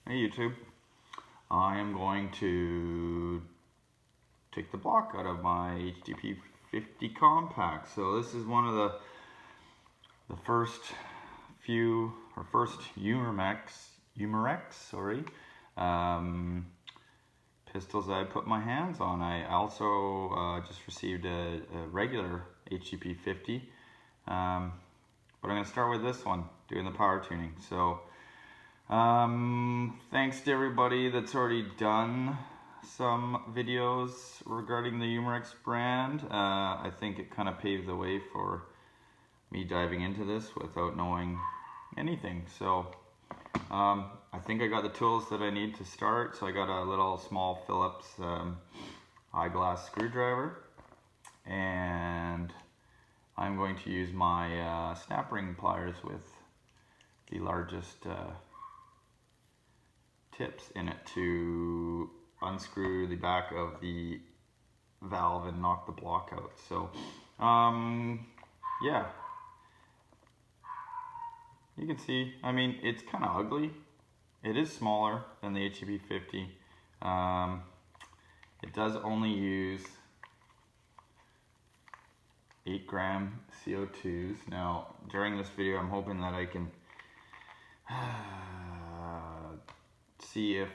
Hey YouTube, I am going to take the block out of my Hdp 50 compact. So this is one of the first Umarex pistols I put my hands on. I also just received a regular Hdp 50, but I'm going to start with this one, doing the power tuning. So thanks to everybody that's already done some videos regarding the Umarex brand. I think it kind of paved the way for me diving into this without knowing anything. So I think I got the tools that I need to start. So I got a little small Phillips eyeglass screwdriver, and I'm going to use my snap ring pliers with the largest tips in it to unscrew the back of the valve and knock the block out. So yeah, you can see, I mean, it's kind of ugly. It is smaller than the Hdp 50. It does only use 8 gram CO2s. Now during this video I'm hoping that I can see if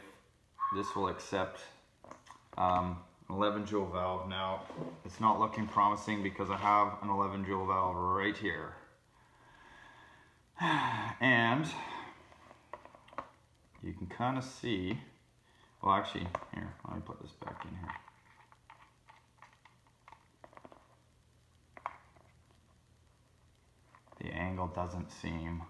this will accept 11 joule valve. Now it's not looking promising because I have an 11 joule valve right here, and you can kind of see, well actually here, let me put this back in here. The angle doesn't seem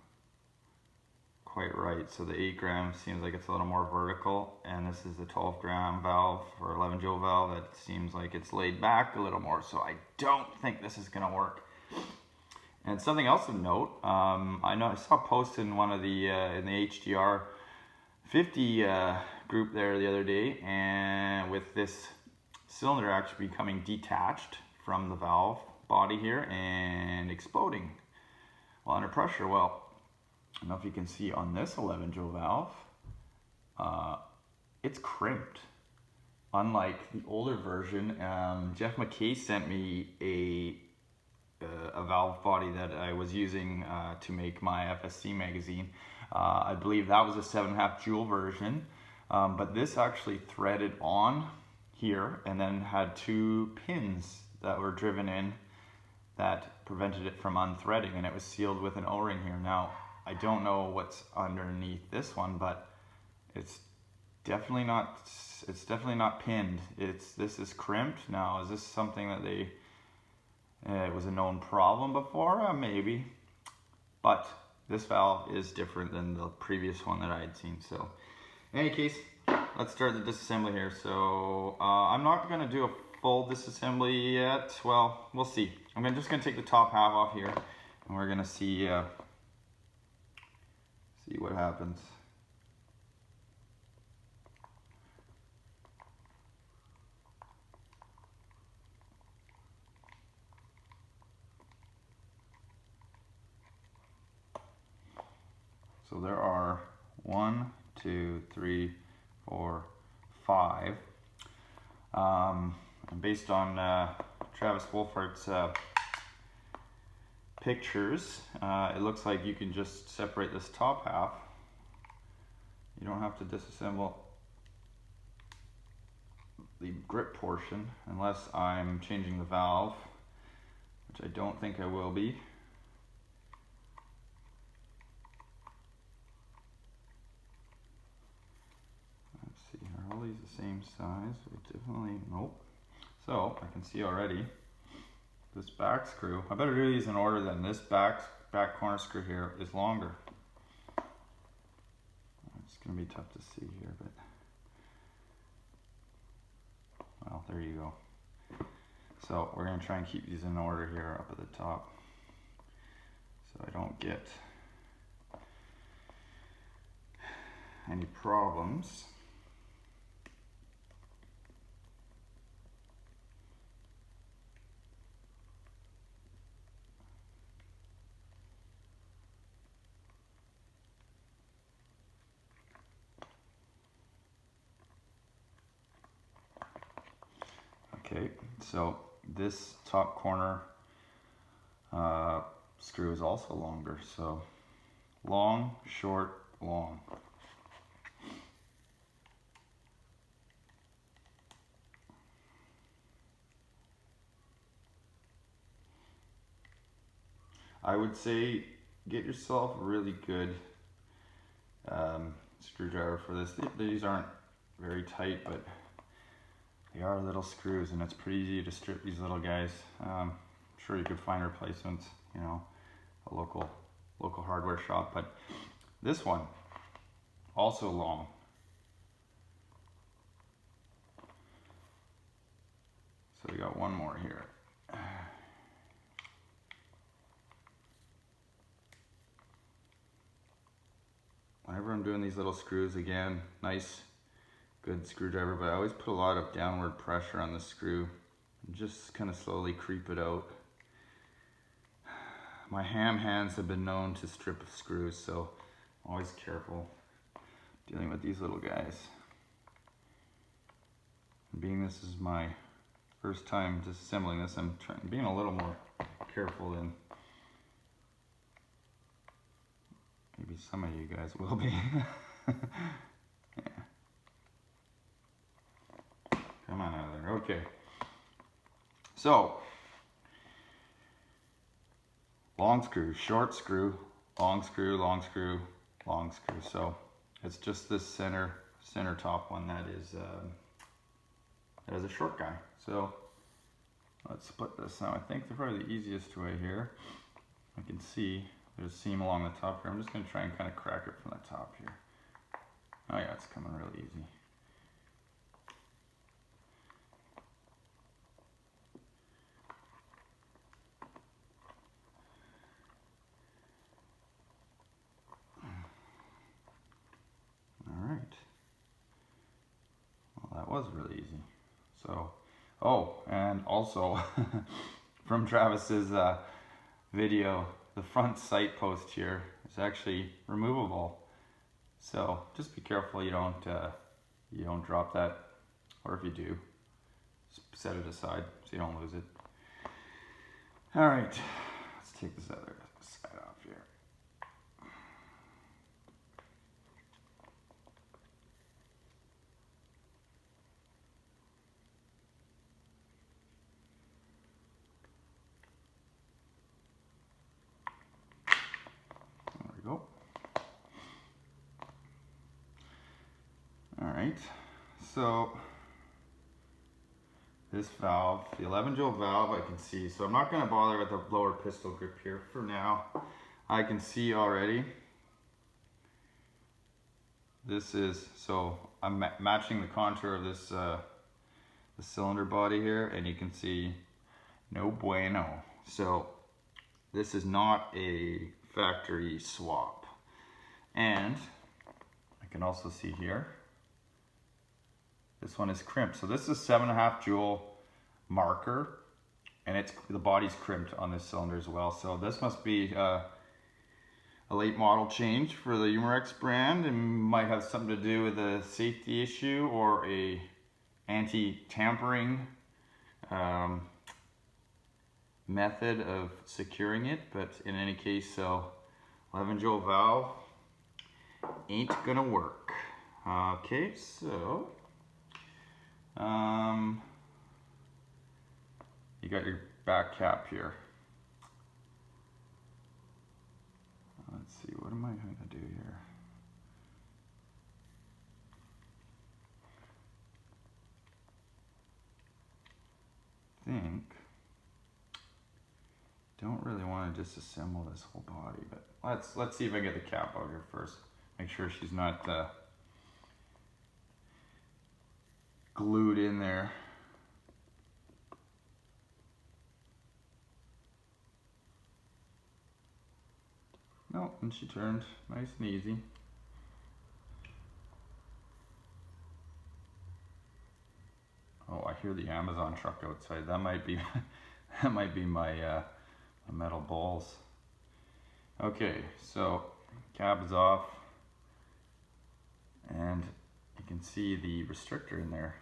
quite right, so the 8 gram seems like it's a little more vertical, and this is the 12 gram valve or 11 joule valve that seems like it's laid back a little more, so I don't think this is going to work. And something else of note, I saw a post in one of the in the HDR 50 group there the other day, and with this cylinder actually becoming detached from the valve body here and exploding while under pressure. Well, I don't know if you can see on this 11 joule valve, it's crimped. Unlike the older version, Jeff McKay sent me a valve body that I was using to make my FSC magazine. I believe that was a 7.5 joule version, but this actually threaded on here and then had 2 pins that were driven in that prevented it from unthreading, and it was sealed with an O-ring here. Now I don't know what's underneath this one, but it's definitely not pinned. This is crimped. Now, is this something that it was a known problem before? Maybe, but this valve is different than the previous one that I had seen. So in any case, let's start the disassembly here. So I'm not going to do a full disassembly yet. Well, we'll see. I'm just going to take the top half off here, and we're going to see what happens. So there are 1, 2, 3, 4, 5. And based on Travis Wolfart's pictures, it looks like you can just separate this top half. You don't have to disassemble the grip portion unless I'm changing the valve, which I don't think I will be. Let's see, are all these the same size? Definitely, nope. So I can see already this back screw. I better do these in order then. This back corner screw here is longer. It's going to be tough to see here, but well, there you go. So we're going to try and keep these in order here up at the top, so I don't get any problems. Okay, so this top corner screw is also longer, so long, short, long. I would say get yourself a really good screwdriver for this. These aren't very tight, but they are little screws, and it's pretty easy to strip these little guys. I'm sure you could find replacements, you know, a local hardware shop, but this one also long. So we got one more here. Whenever I'm doing these little screws, again, nice, good screwdriver, but I always put a lot of downward pressure on the screw and just kind of slowly creep it out. My ham hands have been known to strip screws, so I'm always careful dealing with these little guys. And being this is my first time disassembling this, I'm being a little more careful than maybe some of you guys will be. Yeah. Come on out of there. Okay. So, long screw, short screw, long screw, long screw, long screw. So it's just this center top one that is a short guy. So let's split this now. I think probably the easiest way here, I can see there's a seam along the top here. I'm just going to try and kind of crack it from the top here. Oh yeah, it's coming really easy. All right. Well, that was really easy. So, oh, and also from Travis's video, the front sight post here is actually removable. So just be careful you don't drop that, or if you do, set it aside so you don't lose it. All right, let's take this other side off here. There we go. All right, so this valve, the 11 joule valve, I can see. So I'm not going to bother with the lower pistol grip here for now. I can see already. This is, so I'm matching the contour of this the cylinder body here, and you can see no bueno. So this is not a factory swap. And I can also see here, this one is crimped. So this is 7.5 joule marker, and the body's crimped on this cylinder as well. So this must be a late model change for the Umarex brand, and might have something to do with a safety issue or a anti-tampering method of securing it. But in any case, so 11 joule valve ain't gonna work. Okay, so you got your back cap here. Let's see, what am I going to do here? Don't really want to disassemble this whole body, but let's see if I get the cap out here first. Make sure she's not glued in there. No, and she turned nice and easy. Oh, I hear the Amazon truck outside. That might be my metal balls. Okay, so cap is off, and you can see the restrictor in there.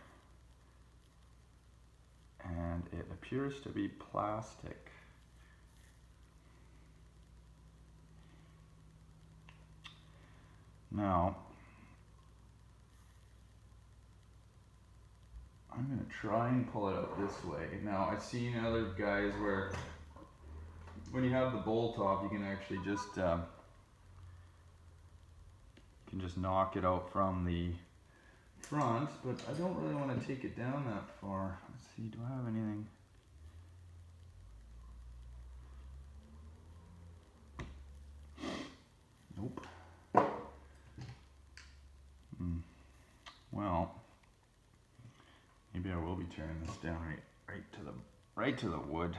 and it appears to be plastic. Now, I'm gonna try and pull it out this way. Now, I've seen other guys where when you have the bolt off, you can actually just knock it out from the front, but I don't really want to take it down that far. Let's see, do I have anything? Nope. Well, maybe I will be tearing this down right to the wood.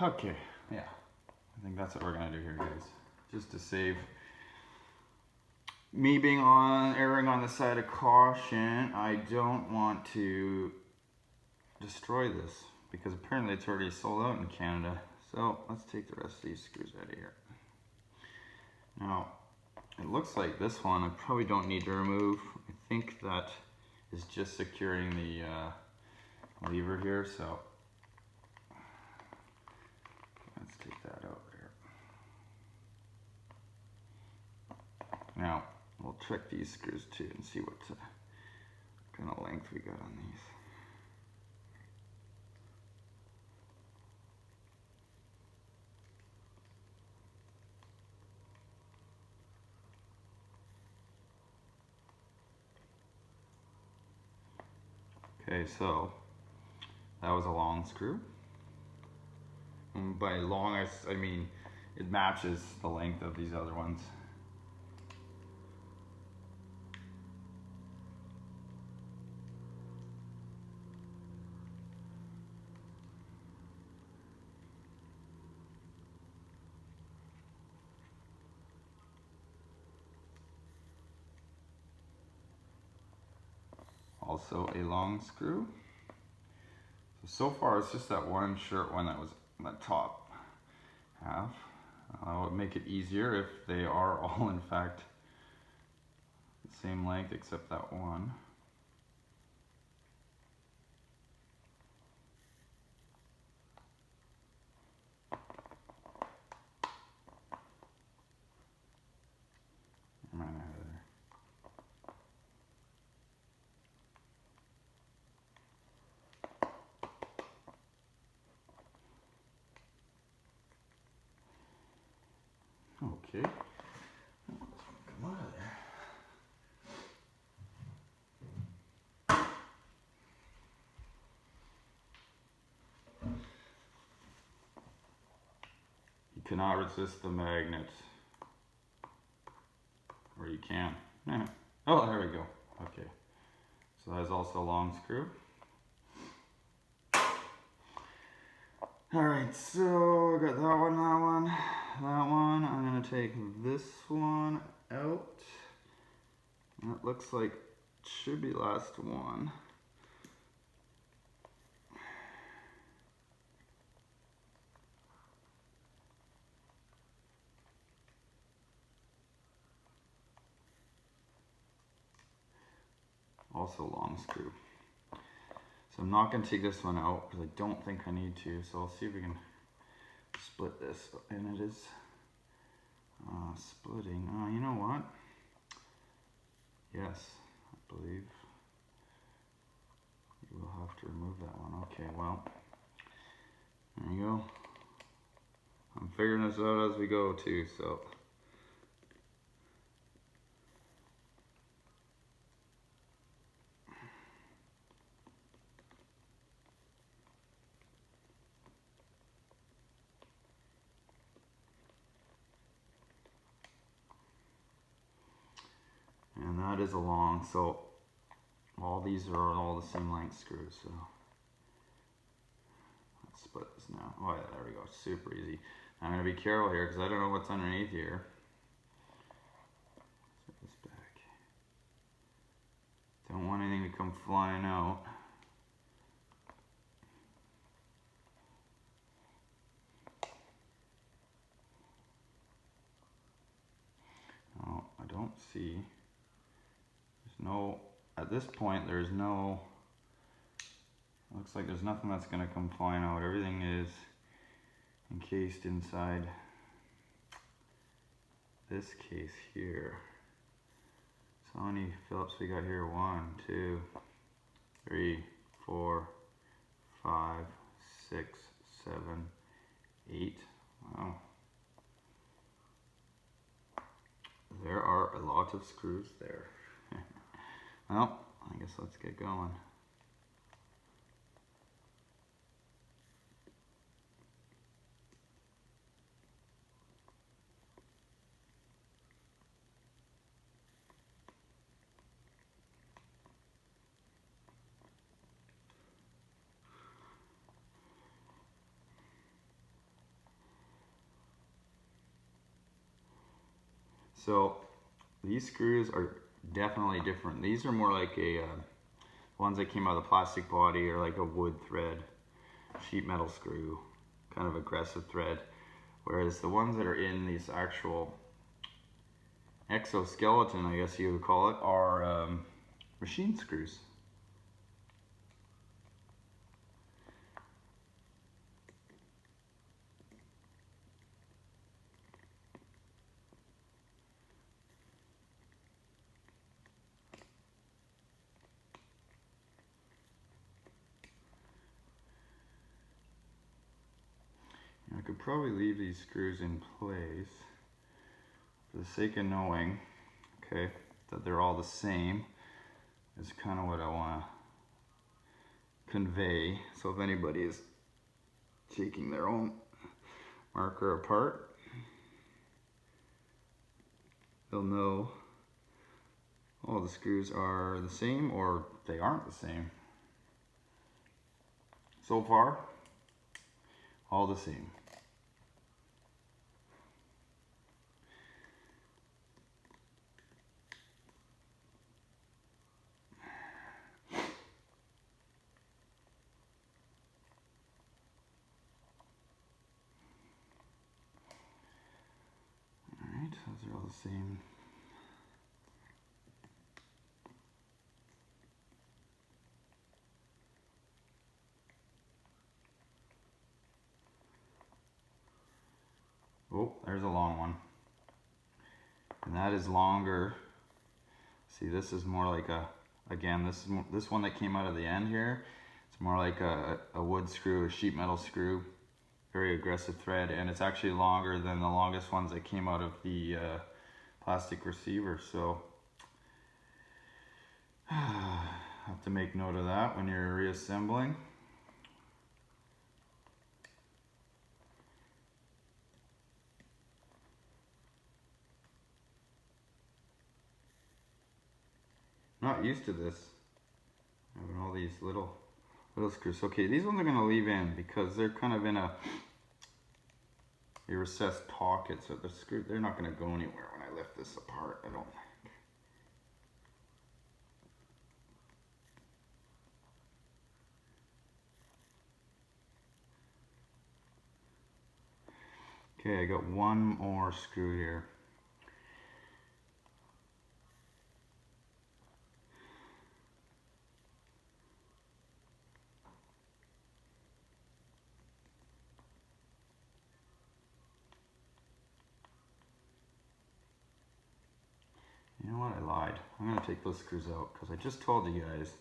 Okay, yeah. I think that's what we're gonna do here, guys. Just to save me being erring on the side of caution, I don't want to destroy this because apparently it's already sold out in Canada. So let's take the rest of these screws out of here. Now, it looks like this one I probably don't need to remove. I think that is just securing the lever here, so let's take that out there. Now, we'll check these screws too and see what kind of length we got on these. Okay, so that was a long screw. And by long, I mean it matches the length of these other ones. Also a long screw. So far it's just that one short one that was on the top half. It would make it easier if they are all in fact the same length except that one. Okay. Come out of there. You cannot resist the magnet. Or you can. Oh, there we go. Okay. So that's also a long screw. Alright, so I got that one, that one, that one. I'm going to take this one out. That looks like it should be last one. Also long screw. So I'm not going to take this one out because I don't think I need to. So I'll see if we can split this. And it is splitting. You know what? Yes, I believe you will have to remove that one. Okay, well, there you go. I'm figuring this out as we go too, so. And that is a long, so all these are all the same length screws, so. Let's split this now. Oh yeah, there we go, super easy. I'm gonna be careful here because I don't know what's underneath here. Set this back. Don't want anything to come flying out. No, I don't see. There's no, at this point, there's no Looks like there's nothing that's going to come flying out. Everything is encased inside this case here. So how many Phillips we got here? 1, 2, 3, 4, 5, 6, 7, 8. Wow. There are a lot of screws there. Well, I guess let's get going. So these screws are definitely different. These are more like a ones that came out of the plastic body, or like a wood thread, sheet metal screw, kind of aggressive thread. Whereas the ones that are in these actual exoskeleton, I guess you would call it, are machine screws. I could probably leave these screws in place for the sake of knowing, okay, that they're all the same is kind of what I want to convey. So if anybody is taking their own marker apart, they'll know all the screws are the same or they aren't the same. So far, all the same. Alright, those are all the same. Oh, there's a long one. And that is longer. See, this is more like a, again, this one that came out of the end here, it's more like a wood screw, a sheet metal screw, very aggressive thread, and it's actually longer than the longest ones that came out of the plastic receiver. So have to make note of that when you're reassembling. Not used to this, having all these little screws. Okay, these ones are going to leave in because they're kind of in a recessed pocket, so the screw, they're not going to go anywhere when I lift this apart, I don't think. Okay, I got one more screw here. You know what, I lied. I'm going to take those screws out because I just told you guys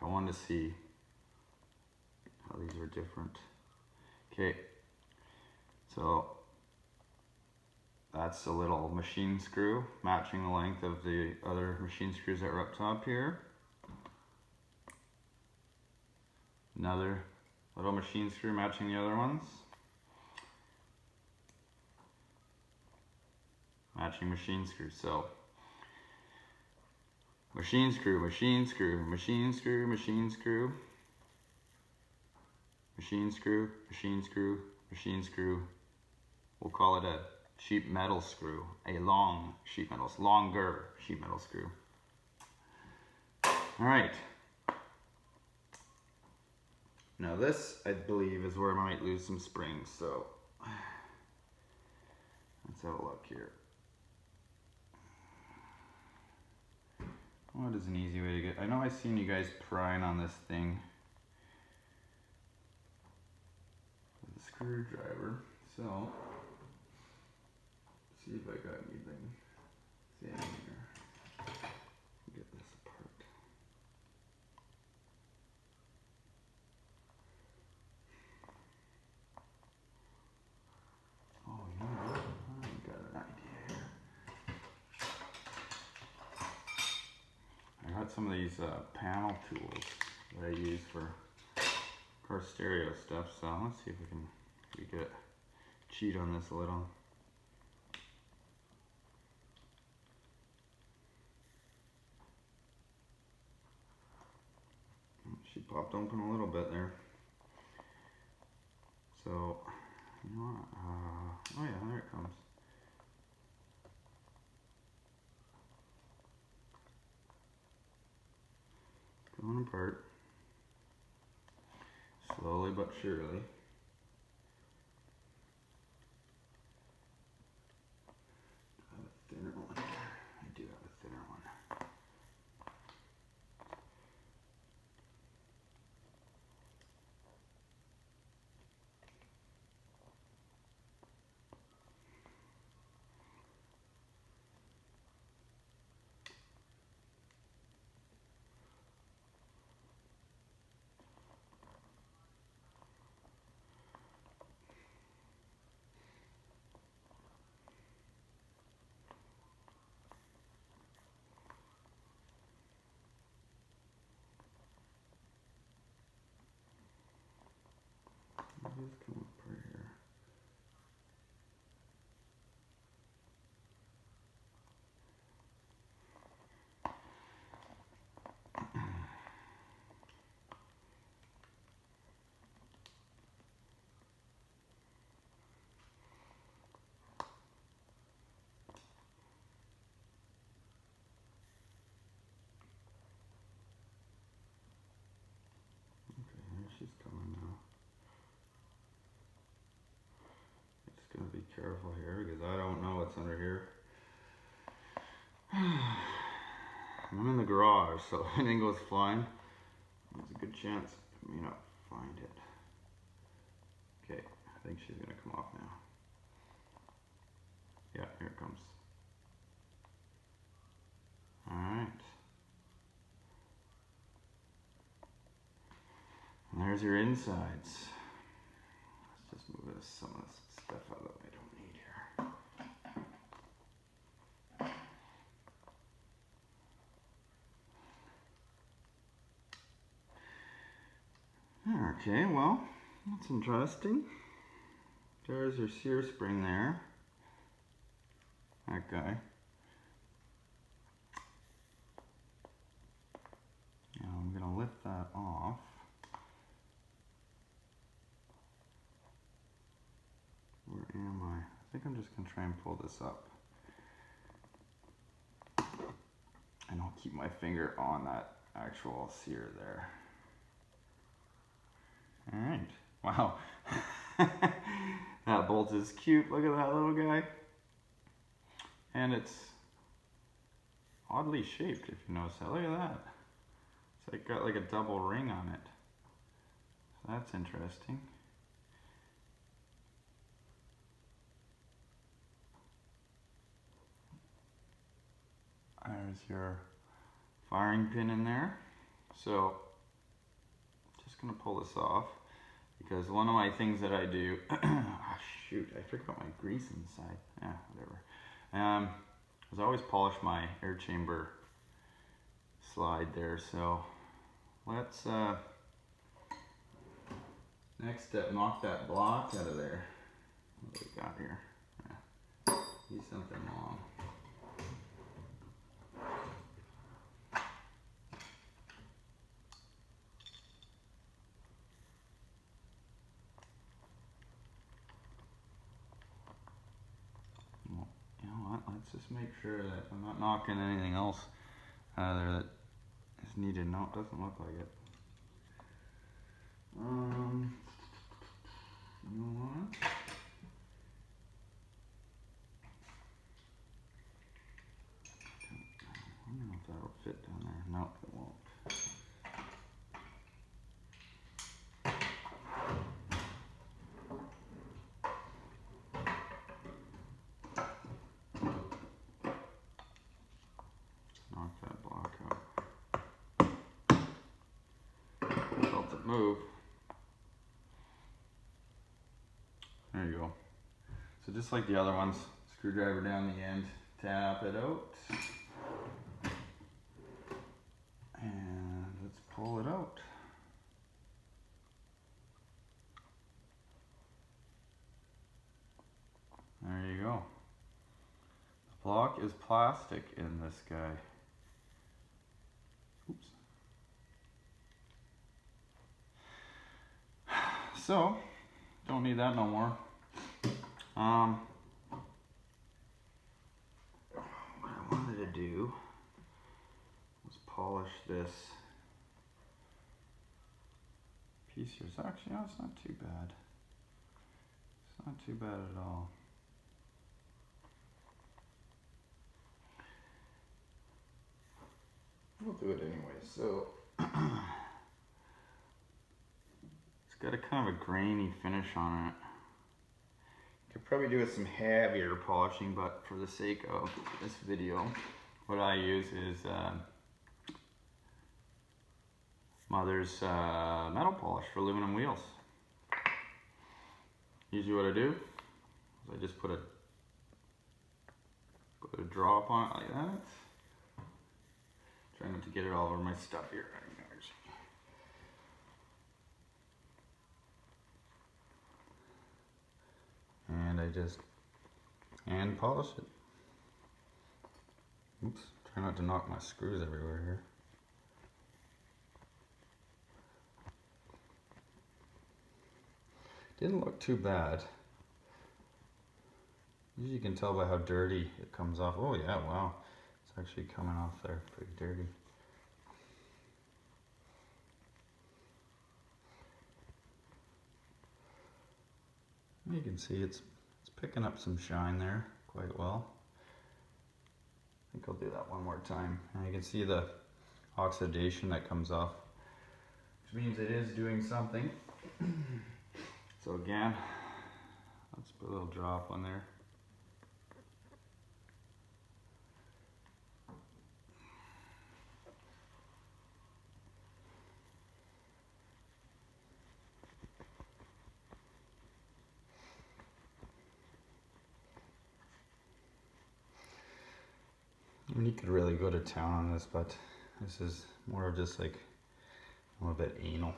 I wanted to see how these are different. Okay, so that's a little machine screw matching the length of the other machine screws that are up top here. Another little machine screw matching the other ones. Matching machine screw. So machine screw, machine screw, machine screw, machine screw, machine screw, machine screw, machine screw. We'll call it a sheet metal screw, a long sheet metal, longer sheet metal screw. All right. Now this, I believe, is where I might lose some springs. So let's have a look here. What is an easy way to get? I know I've seen you guys prying on this thing screwdriver. So, see if I got anything in here. Get this apart. Oh, you know what? I got an idea here. I got some of these panel tools that I use for car stereo stuff. So let's see if we can cheat on this a little. She popped open a little bit there. So, you know what? Oh yeah, there it comes. Going apart. Slowly but surely. I have a thinner one here. I do have a thinner one. Just come up right here. Okay, here she's coming now. Just gonna be careful here because I don't know what's under here. I'm in the garage, so if anything goes flying, there's a good chance I may not find it. Okay, I think she's gonna come off now. Yeah, here it comes. Alright. And there's your insides. Let's just move some of this stuff out that I don't need here. Okay, well, that's interesting. There's your sear spring there. That guy. Now I'm going to lift that off. Where am I? I think I'm just going to try and pull this up. And I'll keep my finger on that actual sear there. Alright. Wow. That bolt is cute. Look at that little guy. And it's oddly shaped, if you notice that. Look at that. It's like got like a double ring on it. So that's interesting. There's your firing pin in there. So, just gonna pull this off because one of my things that I do, ah shoot, I forgot my grease inside. Yeah, whatever. Is I always polish my air chamber slide there. So let's next step, knock that block out of there. What do we got here? Yeah. Need something long. Well, you know what? Let's just make sure that I'm not knocking anything else out of there that is needed. No, it doesn't look like it. You know what? I don't know if that'll fit down there. No, it won't. move. There you go. So just like the other ones, screwdriver down the end, tap it out. And let's pull it out. There you go. The block is plastic in this guy. Oops. So, don't need that no more. What I wanted to do was polish this piece here. So actually, no, it's not too bad. It's not too bad at all. We'll do it anyway. So it's got a kind of a grainy finish on it. Could probably do with some heavier polishing, but for the sake of this video, what I use is Mother's metal polish for aluminum wheels. Usually what I do is I just put a drop on it like that. Try not to get it all over my stuff here. And I just hand polish it. Oops, try not to knock my screws everywhere here. Didn't look too bad. Usually you can tell by how dirty it comes off. Oh yeah, wow. It's actually coming off there pretty dirty. You can see it's picking up some shine there quite well. I think I'll do that one more time. And you can see the oxidation that comes off, which means it is doing something. So again, let's put a little drop on there. I mean, you could really go to town on this, but this is more of just like, I'm a bit anal.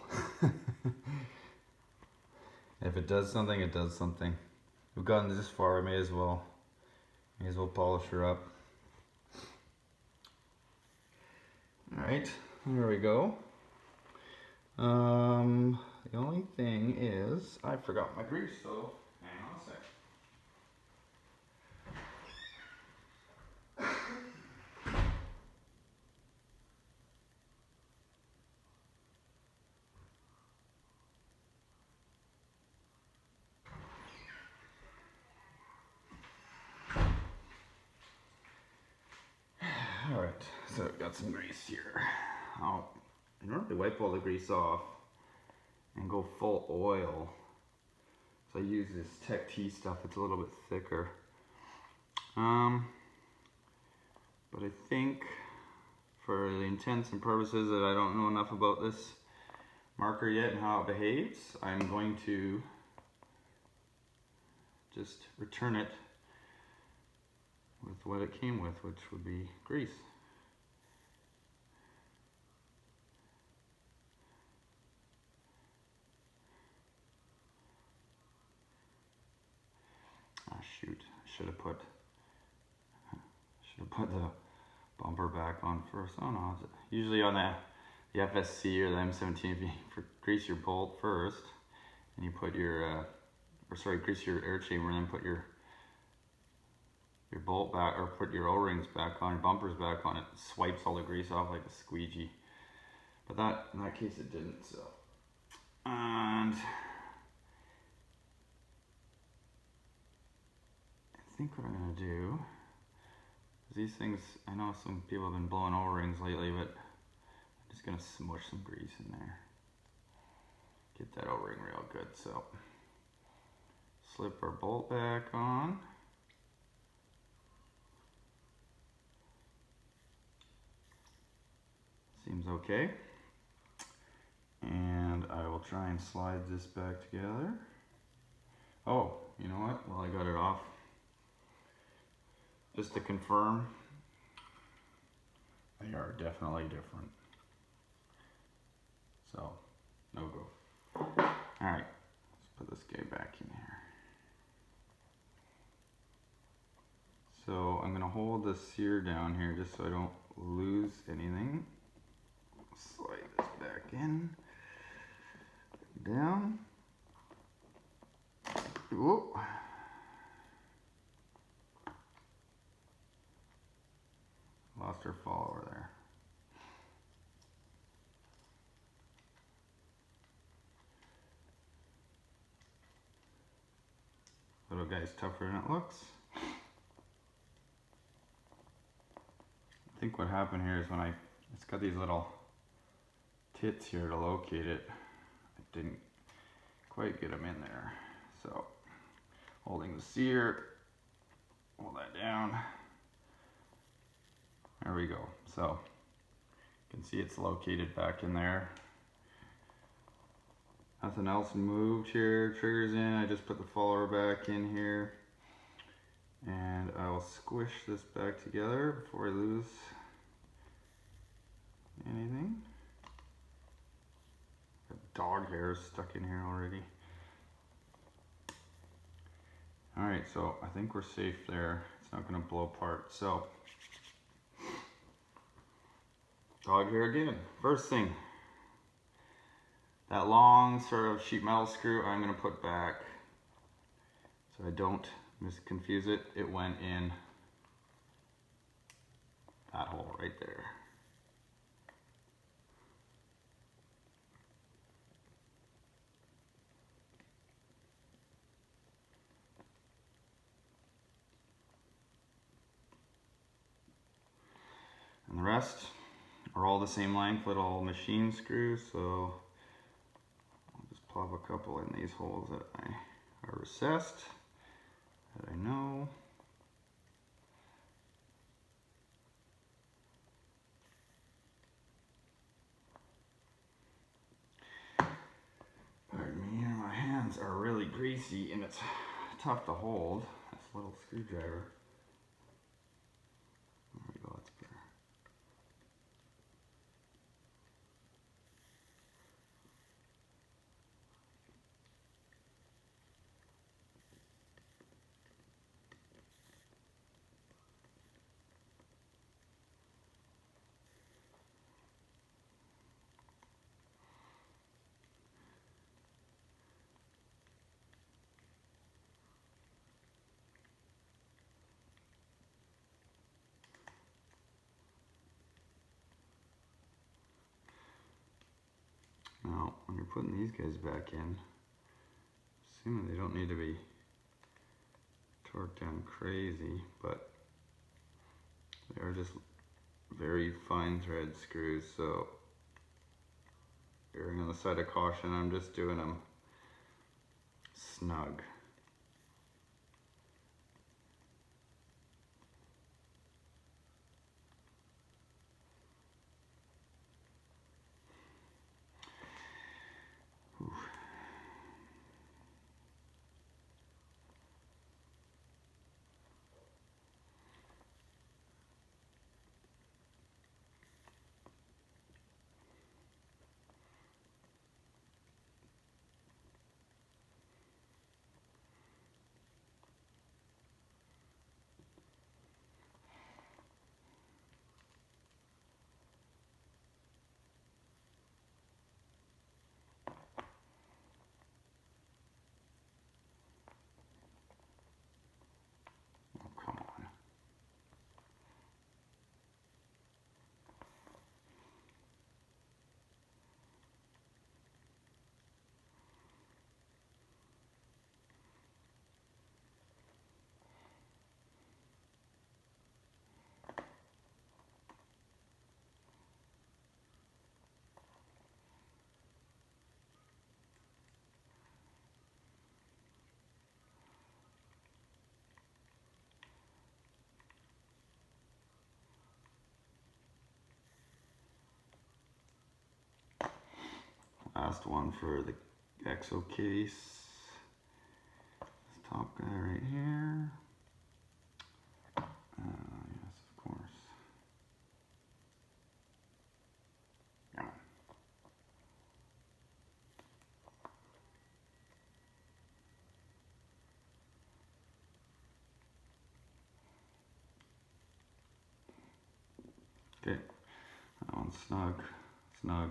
If it does something, it does something. We've gotten this far, I may as well polish her up. Alright, there we go. The only thing is, I forgot my grease, so hang on a sec. Alright, so I've got some grease here. I'll normally wipe all the grease off and go full oil. So I use this Tech T stuff, it's a little bit thicker. But I think for the intents and purposes that I don't know enough about this marker yet and how it behaves, I'm going to just return it with what it came with, which would be grease. Ah, shoot, I should have put the bumper back on first. Oh no, usually on the FSC or the M17, if you grease your bolt first, and you put your, grease your air chamber and then put your bolt back, or put your O-rings back on, your bumpers back on, it swipes all the grease off like a squeegee. But in that case it didn't, so. And I think what I'm gonna do, these things, I know some people have been blowing O-rings lately, but I'm just gonna smush some grease in there. Get that O-ring real good, so. Slip our bolt back on. Seems okay. And I will try and slide this back together. Oh, you know what? Well, I got it off. Just to confirm, they are definitely different. So, no go. Alright, let's put this guy back in here. So I'm gonna hold the sear down here just so I don't lose anything. Slide this back in, down. Whoop. Lost our follower there. Little guy's tougher than it looks. I think what happened here is when it's got these little tits here to locate it. I didn't quite get them in there. So, holding the sear, hold that down. There we go. So, you can see it's located back in there. Nothing else moved here. Trigger's in. I just put the follower back in here. And I'll squish this back together before I lose anything. Got dog hairs stuck in here already. Alright, so I think we're safe there. It's not going to blow apart. So, dog hair again. First thing, that long sort of sheet metal screw I'm going to put back so I don't misconfuse it. It went in that hole right there. And the rest are all the same length, little machine screws, so I'll just plop a couple in these holes that are recessed, that I know. Pardon me, my hands are really greasy and it's tough to hold, this little screwdriver. There we go, that's better. Now, when you're putting these guys back in, assuming they don't need to be torqued down crazy, but they are just very fine thread screws, so erring on the side of caution, I'm just doing them snug. last one for the exo case. This top guy right here. Yes, of course. Come on. Okay, that one's snug, snug,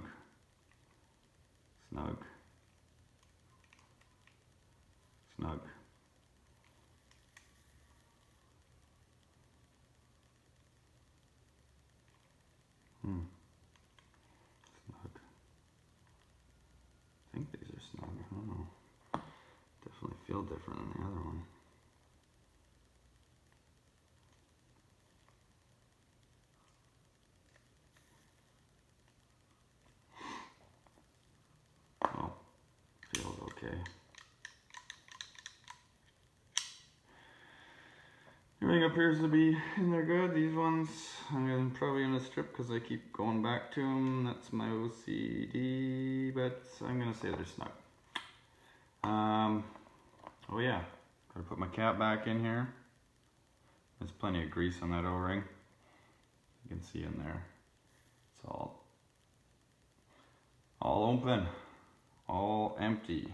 snug, snug. Snug. I think these are snug, I don't know. Definitely feel different than the other one. Well, feels okay. Everything appears to be in there good. These ones I'm probably gonna strip because I keep going back to them. That's my OCD, but I'm gonna say they're snug. Oh yeah, gotta put my cap back in here. There's plenty of grease on that O-ring. You can see in there. It's all open, all empty.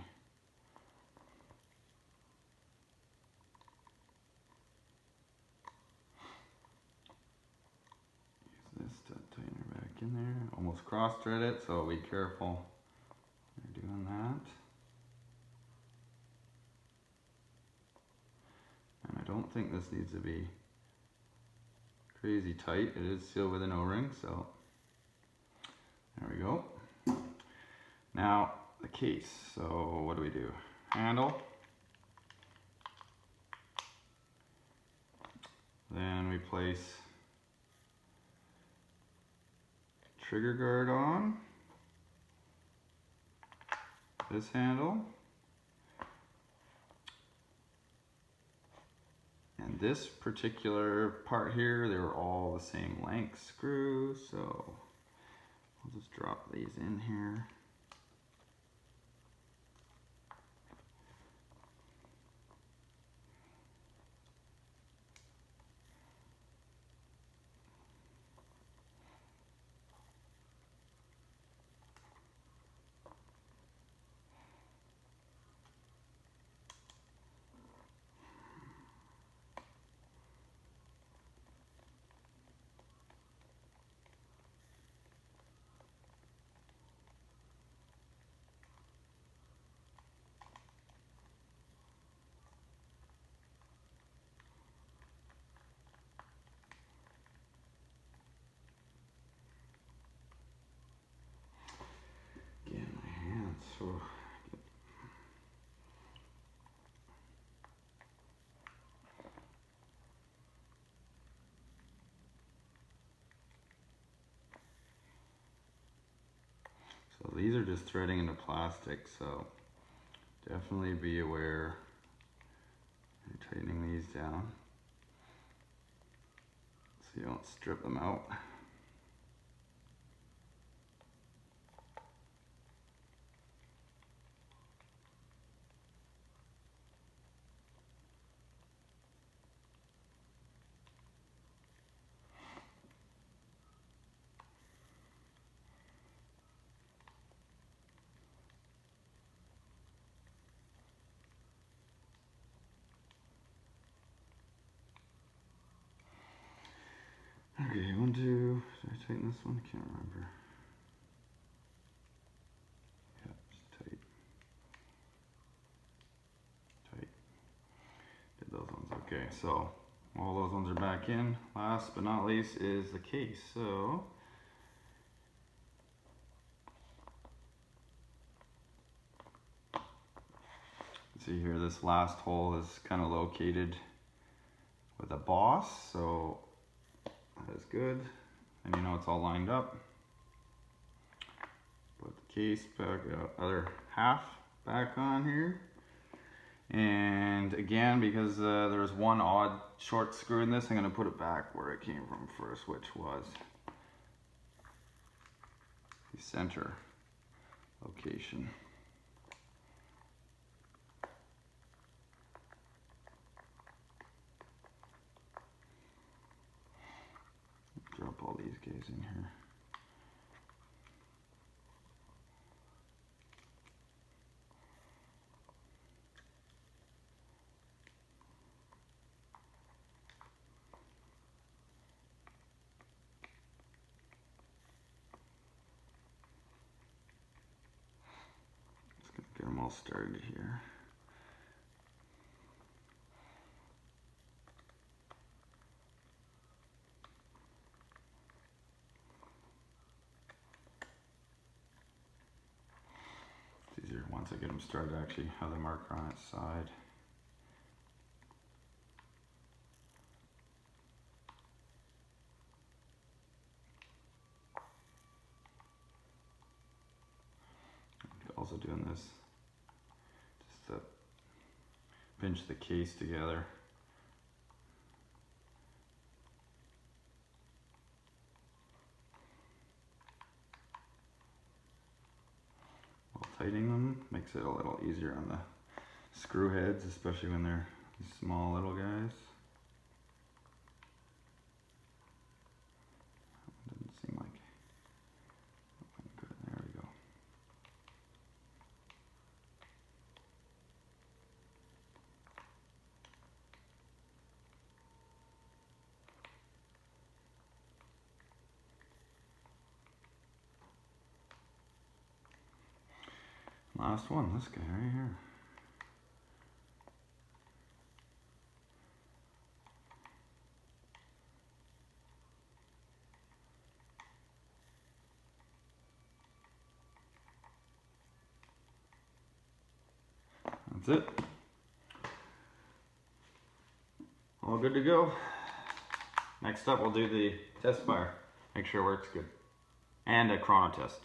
Use this to tighten it back in there. Almost cross-thread it, so be careful when you're doing that. And I don't think this needs to be crazy tight. It is sealed with an O-ring, so there we go. Now the case. So what do? Handle. Then we place trigger guard on this handle. And this particular part here, they were all the same length screw, so I'll just drop these in here. So these are just threading into plastic, so definitely be aware you're tightening these down so you don't strip them out. Okay, 1, 2, did I tighten this one? I can't remember. Yep, just tight. Tight. Did those ones, okay, so all those ones are back in. Last but not least is the case, so see here, this last hole is kind of located with a boss, so that is good. And you know it's all lined up. Put the case back, other half back on here. And again, because there was one odd short screw in this, I'm going to put it back where it came from first, which was the center location. Drop all these guys in here. Just gonna get them all started here. Easier once I get them started, actually have the marker on its side. Also doing this just to pinch the case together. Tightening them makes it a little easier on the screw heads, especially when they're these small little guys. Doesn't seem like good. There we go. Last one, this guy right here. That's it. All good to go. Next up, we'll do the test fire. Make sure it works good. And a chrono test.